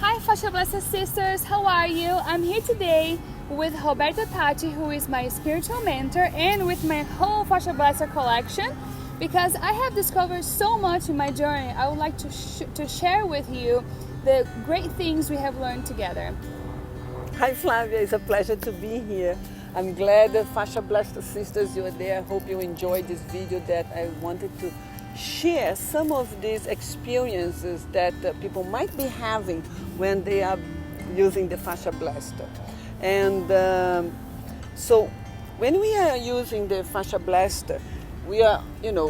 Hi FasciaBlaster sisters, how are you? I'm here today with Roberta Tachi, who is my spiritual mentor, and with my whole FasciaBlaster collection, because I have discovered so much in my journey. I would like to share with you the great things we have learned together. Hi Flavia, it's a pleasure to be here. I'm glad that FasciaBlaster sisters, you are there. I hope you enjoyed this video that I wanted to share some of these experiences that people might be having when they are using the FasciaBlaster. And so when we are using the FasciaBlaster, we are,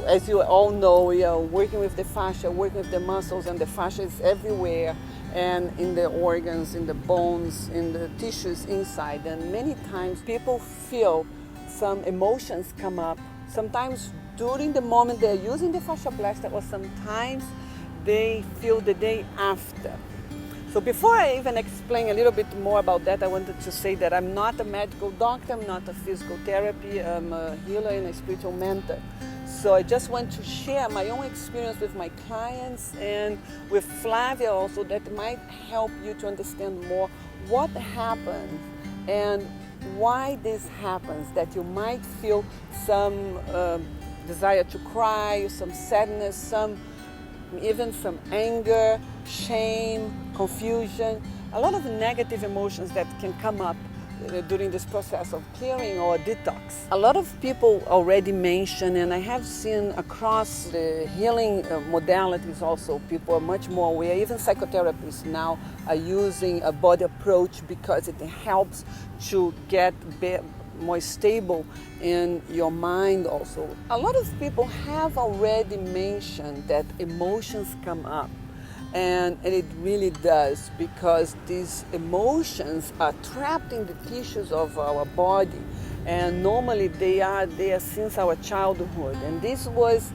as you all know, we are working with the fascia, working with the muscles, and the fascia is everywhere, and in the organs, in the bones, in the tissues inside. And many times people feel some emotions come up, sometimes during the moment they're using the FasciaBlaster, or sometimes they feel the day after. So before I even explain a little bit more about that, I wanted to say that I'm not a medical doctor, I'm not a physical therapy, I'm a healer and a spiritual mentor. So I just want to share my own experience with my clients and with Flavia also, that might help you to understand more what happens and why this happens, that you might feel some desire to cry, some sadness, even some anger, shame, confusion, a lot of negative emotions that can come up during this process of clearing or detox. A lot of people already mention, and I have seen across the healing modalities also, people are much more aware. Even psychotherapists now are using a body approach because it helps to get more stable in your mind also. A lot of people have already mentioned that emotions come up, and it really does, because these emotions are trapped in the tissues of our body, and normally they are there since our childhood. And this was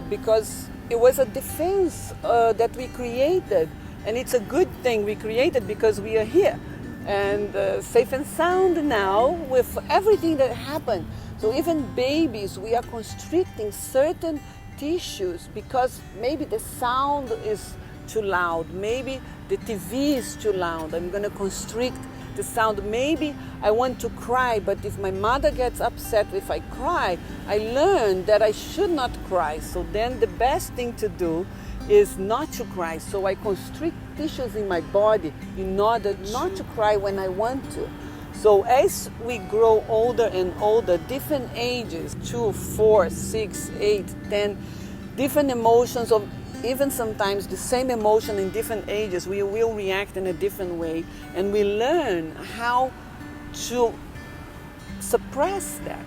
because it was a defense that we created, and it's a good thing we created because we are here and safe and sound now with everything that happened. So even babies, we are constricting certain tissues because maybe the sound is too loud, maybe the TV is too loud, I'm going to constrict the sound. Maybe I want to cry, but if my mother gets upset if I cry, I learned that I should not cry. So then the best thing to do is not to cry. So I constrict tissues in my body in order not to cry when I want to. So as we grow older and older, different ages, 2, 4, 6, 8, 10, different emotions, of even sometimes the same emotion in different ages, we will react in a different way, and we learn how to suppress that.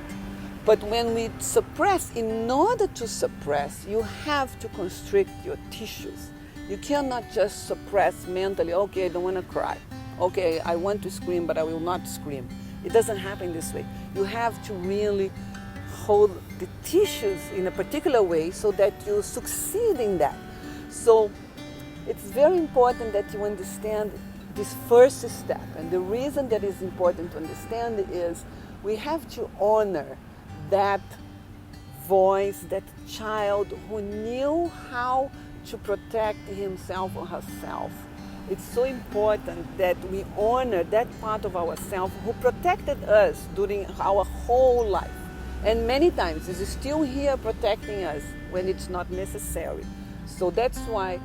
But when we suppress, in order to suppress, you have to constrict your tissues. You cannot just suppress mentally, okay, I don't want to cry. Okay, I want to scream, but I will not scream. It doesn't happen this way. You have to really hold the tissues in a particular way so that you succeed in that. So it's very important that you understand this first step. And the reason that is important to understand is we have to honor that voice, that child who knew how to protect himself or herself. It's so important that we honor that part of ourselves who protected us during our whole life. And many times is still here protecting us when it's not necessary. So that's why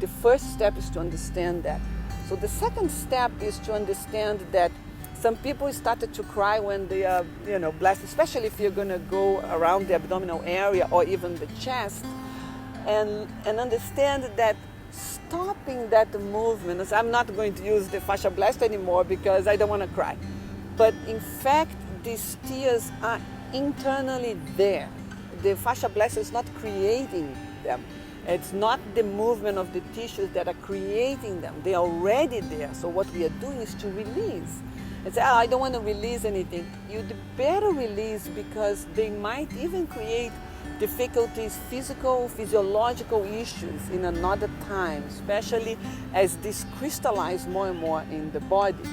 the first step is to understand that. So the second step is to understand that some people started to cry when they are, blessed, especially if you're going to go around the abdominal area or even the chest, and understand that stopping that movement. I'm not going to use the FasciaBlaster anymore because I don't want to cry. But in fact, these tears are internally there. The FasciaBlaster is not creating them. It's not the movement of the tissues that are creating them. They are already there. So what we are doing is to release. And say, I don't want to release anything. You better release, because they might even create difficulties, physiological issues in another time, especially as this crystallize more and more in the body.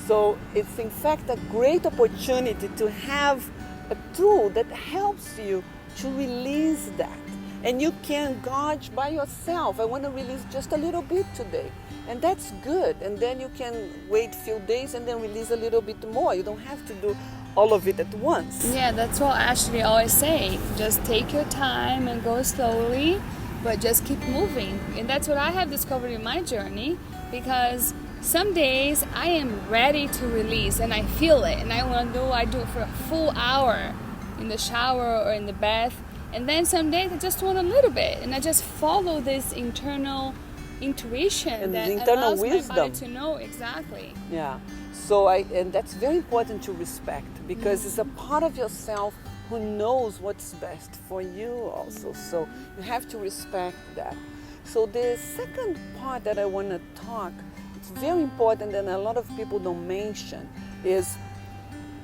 So it's in fact a great opportunity to have a tool that helps you to release that. And you can gauge by yourself. I want to release just a little bit today. And that's good. And then you can wait a few days and then release a little bit more. You don't have to do all of it at once. Yeah, that's what I actually always say. Just take your time and go slowly, but just keep moving. And that's what I have discovered in my journey, because some days I am ready to release and I feel it and I do it for a full hour in the shower or in the bath. And then some days I just want a little bit, and I just follow this internal intuition and that internal allows wisdom. my body to know exactly. Yeah. So and that's very important to respect, because it's a part of yourself who knows what's best for you also. So you have to respect that. So the second part that I want to talk, it's very important and a lot of people don't mention, is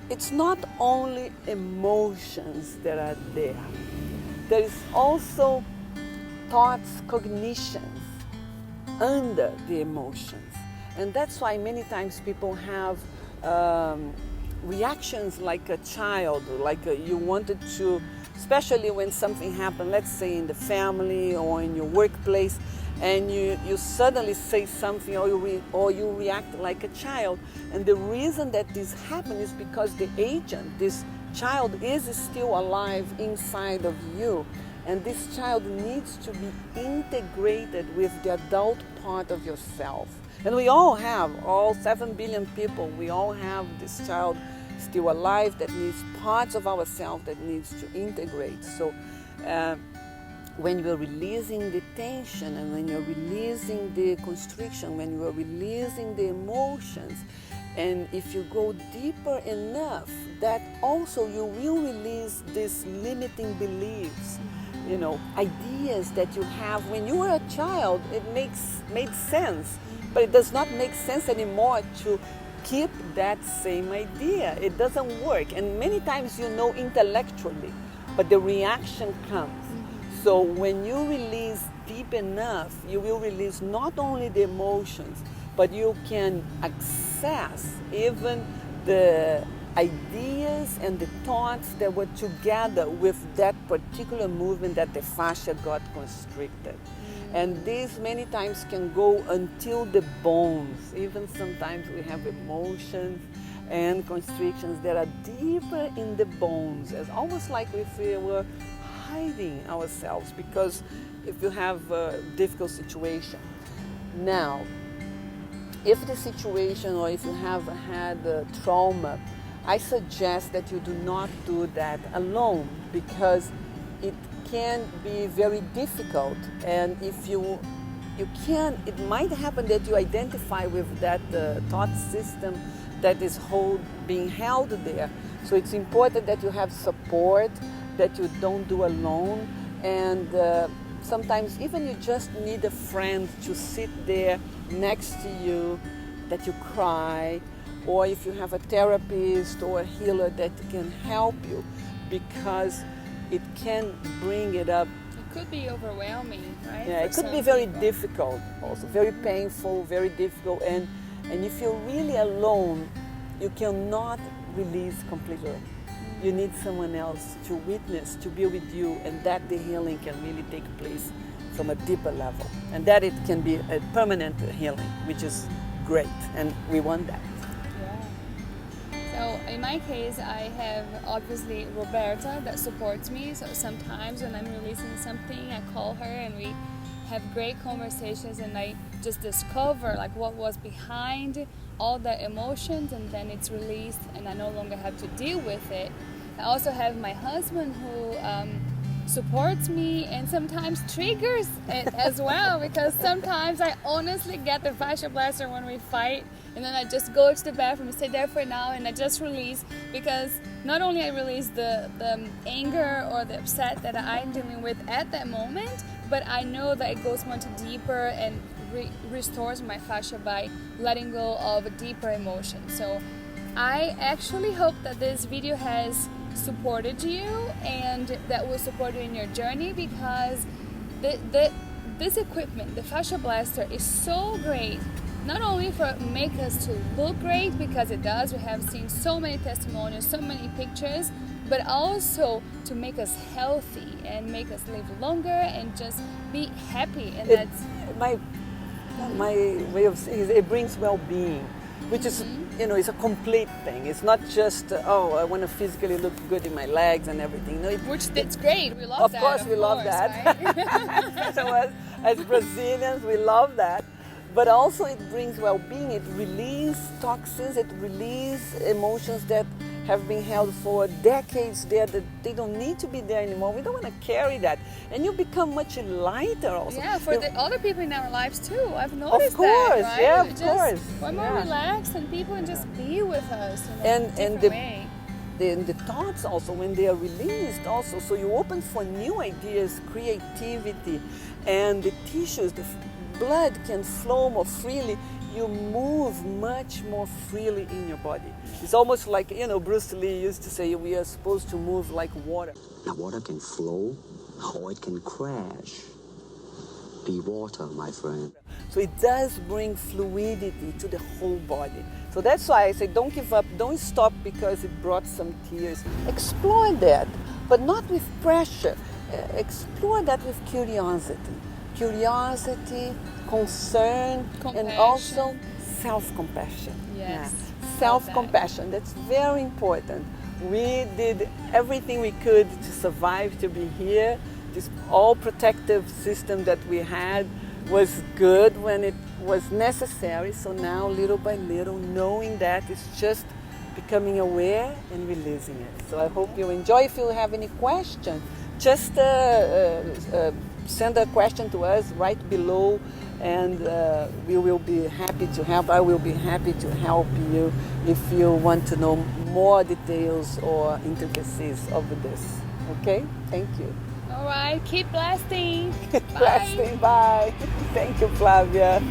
it's not only emotions that are there. There is also thoughts, cognitions under the emotions. And that's why many times people have reactions like a child, you wanted to, especially when something happened, let's say in the family or in your workplace, and you suddenly say something or you react like a child. And the reason that this happens is because the agent, this child, is still alive inside of you. And this child needs to be integrated with the adult part of yourself. And we all have, all 7 billion people, we all have this child still alive that needs parts of ourselves that needs to integrate. So when you're releasing the tension and when you're releasing the constriction, when you're releasing the emotions, and if you go deeper enough, that also you will release these limiting beliefs, ideas that you have. When you were a child, it made sense, but it does not make sense anymore to keep that same idea. It doesn't work. And many times you know intellectually, but the reaction comes. So when you release deep enough, you will release not only the emotions, but you can access even the ideas and the thoughts that were together with that particular movement that the fascia got constricted. And these many times can go until the bones. Even sometimes we have emotions and constrictions that are deeper in the bones, as almost like if we were hiding ourselves, because if you have a difficult situation. Now, if the situation or if you have had a trauma, I suggest that you do not do that alone, because it can be very difficult. And if you can, it might happen that you identify with that thought system that is being held there. So it's important that you have support, that you don't do alone. And sometimes even you just need a friend to sit there next to you, that you cry, or if you have a therapist or a healer that can help you, because it can bring it up. It could be overwhelming, right? Yeah, it could be very difficult also, very painful, very difficult. And if you're really alone, you cannot release completely. You need someone else to witness, to be with you, and that the healing can really take place from a deeper level. And that it can be a permanent healing, which is great, and we want that. So in my case, I have obviously Roberta that supports me. So sometimes when I'm releasing something, I call her and we have great conversations, and I just discover like what was behind all the emotions, and then it's released and I no longer have to deal with it. I also have my husband who supports me and sometimes triggers it as well, because sometimes I honestly get the FasciaBlaster when we fight, and then I just go to the bathroom and stay there for an hour and I just release, because not only I release the anger or the upset that I'm dealing with at that moment, but I know that it goes much deeper and restores my fascia by letting go of deeper emotions. So I actually hope that this video has supported you and that will support you in your journey, because this equipment, the FasciaBlaster, is so great, not only for make us to look great, because it does, we have seen so many testimonials, so many pictures, but also to make us healthy and make us live longer and just be happy. And that's my way of saying it brings well-being, which is, it's a complete thing. It's not just, I want to physically look good in my legs and everything. No, that's great. We love that. Of course, we love that. Right? So as Brazilians, we love that. But also it brings well-being. It releases toxins. It releases emotions that have been held for decades there, that they don't need to be there anymore. We don't want to carry that. And you become much lighter also. Yeah, for the other people in our lives too. I've noticed of course, that, right? Yeah, of course. We're more relaxed and people can just be with us in a different way. The thoughts also, when they are released also, so you open for new ideas, creativity, and the tissues, the blood can flow more freely. You move much more freely in your body. It's almost like, Bruce Lee used to say we are supposed to move like water. Now water can flow or it can crash. Be water, my friend. So it does bring fluidity to the whole body. So that's why I say don't give up, don't stop because it brought some tears. Explore that, but not with pressure. Explore that with curiosity. Curiosity, concern, compassion. And also self-compassion. Yes. Yeah. Self-compassion, that's very important. We did everything we could to survive, to be here. This all protective system that we had was good when it was necessary. So now, little by little, knowing that, it's just becoming aware and releasing it. So I hope you enjoy. If you have any question, just send a question to us right below, and we will be happy to help. I will be happy to help you if you want to know more details or intricacies of this. Okay? Thank you. All right, keep blasting. Blasting, bye. Thank you, Flavia.